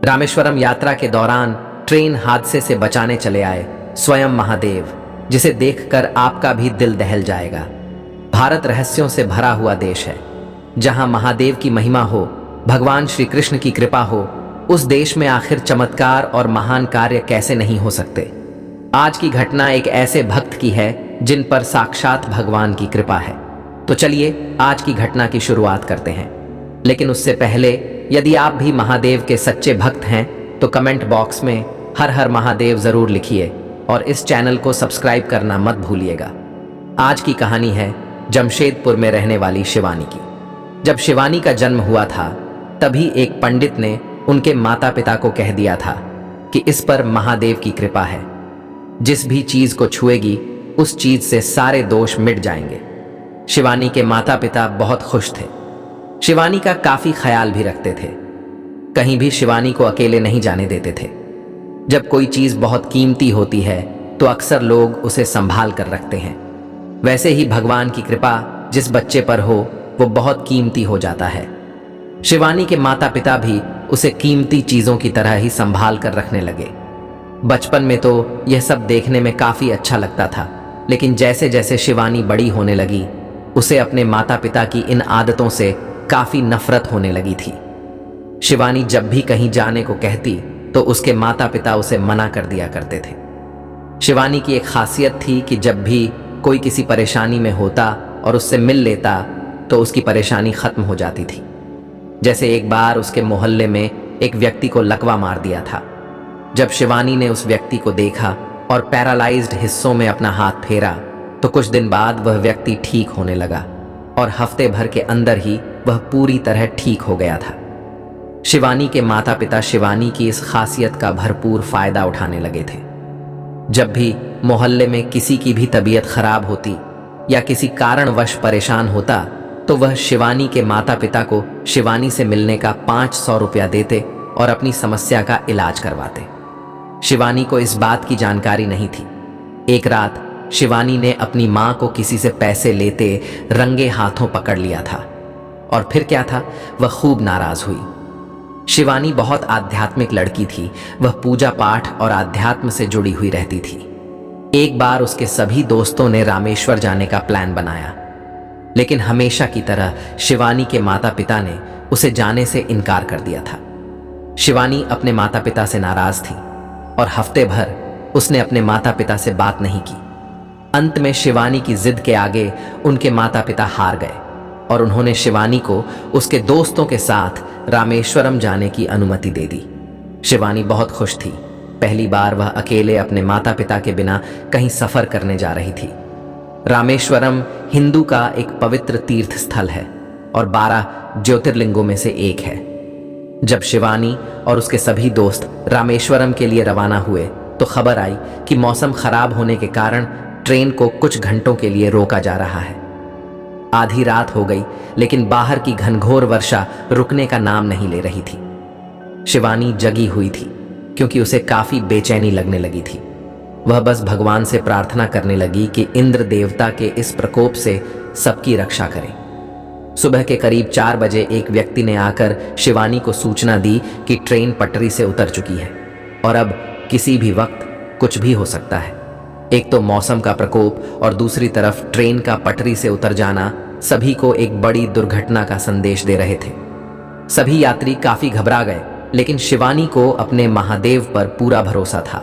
रामेश्वरम यात्रा के दौरान ट्रेन हादसे से बचाने चले आए स्वयं महादेव, जिसे देखकर आपका भी दिल दहल जाएगा। भारत रहस्यों से भरा हुआ देश है। जहां महादेव की महिमा हो, भगवान श्री कृष्ण की कृपा हो, उस देश में आखिर चमत्कार और महान कार्य कैसे नहीं हो सकते। आज की घटना एक ऐसे भक्त की है जिन पर साक्षात भगवान की कृपा है। तो चलिए आज की घटना की शुरुआत करते हैं। लेकिन उससे पहले यदि आप भी महादेव के सच्चे भक्त हैं तो कमेंट बॉक्स में हर हर महादेव जरूर लिखिए और इस चैनल को सब्सक्राइब करना मत भूलिएगा। आज की कहानी है जमशेदपुर में रहने वाली शिवानी की। जब शिवानी का जन्म हुआ था तभी एक पंडित ने उनके माता पिता को कह दिया था कि इस पर महादेव की कृपा है, जिस भी चीज को छुएगी उस चीज से सारे दोष मिट जाएंगे। शिवानी के माता पिता बहुत खुश थे। शिवानी का काफी ख्याल भी रखते थे। कहीं भी शिवानी को अकेले नहीं जाने देते थे। जब कोई चीज बहुत कीमती होती है तो अक्सर लोग उसे संभाल कर रखते हैं। वैसे ही भगवान की कृपा जिस बच्चे पर हो वो बहुत कीमती हो जाता है। शिवानी के माता पिता भी उसे कीमती चीजों की तरह ही संभाल कर रखने लगे। बचपन में तो यह सब देखने में काफी अच्छा लगता था, लेकिन जैसे जैसे शिवानी बड़ी होने लगी उसे अपने माता पिता की इन आदतों से काफी नफरत होने लगी थी। शिवानी जब भी कहीं जाने को कहती तो उसके माता पिता उसे मना कर दिया करते थे। शिवानी की एक खासियत थी कि जब भी कोई किसी परेशानी में होता और उससे मिल लेता तो उसकी परेशानी खत्म हो जाती थी। जैसे एक बार उसके मोहल्ले में एक व्यक्ति को लकवा मार दिया था। जब शिवानी ने उस व्यक्ति को देखा और पैरालाइज्ड हिस्सों में अपना हाथ फेरा तो कुछ दिन बाद वह व्यक्ति ठीक होने लगा और हफ्ते भर के अंदर ही वह पूरी तरह ठीक हो गया था। शिवानी के माता पिता शिवानी की इस खासियत का भरपूर फायदा उठाने लगे थे। जब भी मोहल्ले में किसी की भी तबीयत खराब होती या किसी कारणवश परेशान होता तो वह शिवानी के माता पिता को शिवानी से मिलने का 500 रुपया देते और अपनी समस्या का इलाज करवाते। शिवानी को इस बात की जानकारी नहीं थी। एक रात शिवानी ने अपनी मां को किसी से पैसे लेते रंगे हाथों पकड़ लिया था और फिर क्या था, वह खूब नाराज हुई। शिवानी बहुत आध्यात्मिक लड़की थी। वह पूजा पाठ और आध्यात्म से जुड़ी हुई रहती थी। एक बार उसके सभी दोस्तों ने रामेश्वर जाने का प्लान बनाया, लेकिन हमेशा की तरह शिवानी के माता पिता ने उसे जाने से इनकार कर दिया था। शिवानी अपने माता पिता से नाराज थी और हफ्ते भर उसने अपने माता पिता से बात नहीं की। अंत में शिवानी की जिद के आगे उनके माता पिता हार गए और उन्होंने शिवानी को उसके दोस्तों के साथ रामेश्वरम जाने की अनुमति दे दी। शिवानी बहुत खुश थी। पहली बार वह अकेले अपने माता पिता के बिना कहीं सफर करने जा रही थी। रामेश्वरम हिंदू का एक पवित्र तीर्थ स्थल है और 12 ज्योतिर्लिंगों में से एक है। जब शिवानी और उसके सभी दोस्त रामेश्वरम के लिए रवाना हुए तो खबर आई कि मौसम खराब होने के कारण ट्रेन को कुछ घंटों के लिए रोका जा रहा है। आधी रात हो गई, लेकिन बाहर की घनघोर वर्षा रुकने का नाम नहीं ले रही थी। शिवानी जगी हुई थी क्योंकि उसे काफी बेचैनी लगने लगी थी। वह बस भगवान से प्रार्थना करने लगी कि इंद्र देवता के इस प्रकोप से सबकी रक्षा करें। सुबह के करीब 4 बजे एक व्यक्ति ने आकर शिवानी को सूचना दी कि ट्रेन पटरी से उतर चुकी है और अब किसी भी वक्त कुछ भी हो सकता है। एक तो मौसम का प्रकोप और दूसरी तरफ ट्रेन का पटरी से उतर जाना सभी को एक बड़ी दुर्घटना का संदेश दे रहे थे। सभी यात्री काफी घबरा गए, लेकिन शिवानी को अपने महादेव पर पूरा भरोसा था।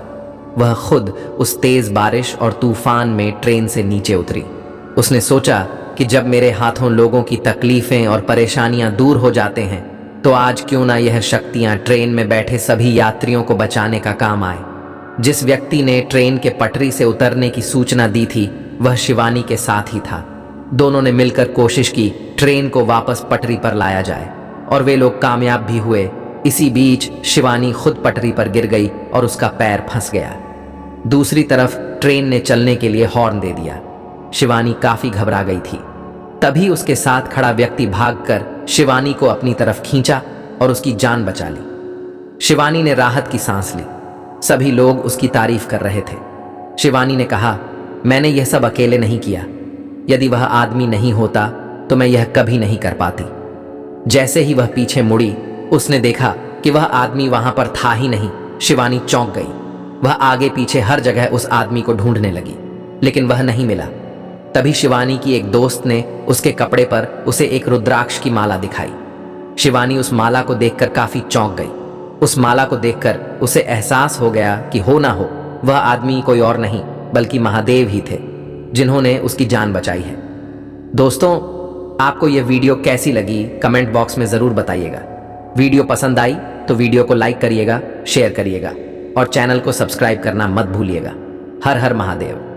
वह खुद उस तेज बारिश और तूफान में ट्रेन से नीचे उतरी। उसने सोचा कि जब मेरे हाथों लोगों की तकलीफें और परेशानियां दूर हो जाते हैं तो आज क्यों ना यह शक्तियां ट्रेन में बैठे सभी यात्रियों को बचाने का काम आए। जिस व्यक्ति ने ट्रेन के पटरी से उतरने की सूचना दी थी वह शिवानी के साथ ही था। दोनों ने मिलकर कोशिश की ट्रेन को वापस पटरी पर लाया जाए और वे लोग कामयाब भी हुए। इसी बीच शिवानी खुद पटरी पर गिर गई और उसका पैर फंस गया। दूसरी तरफ ट्रेन ने चलने के लिए हॉर्न दे दिया। शिवानी काफी घबरा गई थी। तभी उसके साथ खड़ा व्यक्ति भागकर शिवानी को अपनी तरफ खींचा और उसकी जान बचा ली। शिवानी ने राहत की सांस ली। सभी लोग उसकी तारीफ कर रहे थे। शिवानी ने कहा, मैंने यह सब अकेले नहीं किया। यदि वह आदमी नहीं होता तो मैं यह कभी नहीं कर पाती। जैसे ही वह पीछे मुड़ी उसने देखा कि वह आदमी वहां पर था ही नहीं। शिवानी चौंक गई। वह आगे पीछे हर जगह उस आदमी को ढूंढने लगी, लेकिन वह नहीं मिला। तभी शिवानी की एक दोस्त ने उसके कपड़े पर उसे एक रुद्राक्ष की माला दिखाई। शिवानी उस माला को देखकर काफी चौंक गई। उस माला को देखकर उसे एहसास हो गया कि हो ना हो वह आदमी कोई और नहीं बल्कि महादेव ही थे, जिन्होंने उसकी जान बचाई है। दोस्तों, आपको यह वीडियो कैसी लगी कमेंट बॉक्स में जरूर बताइएगा। वीडियो पसंद आई तो वीडियो को लाइक करिएगा, शेयर करिएगा और चैनल को सब्सक्राइब करना मत भूलिएगा। हर हर महादेव।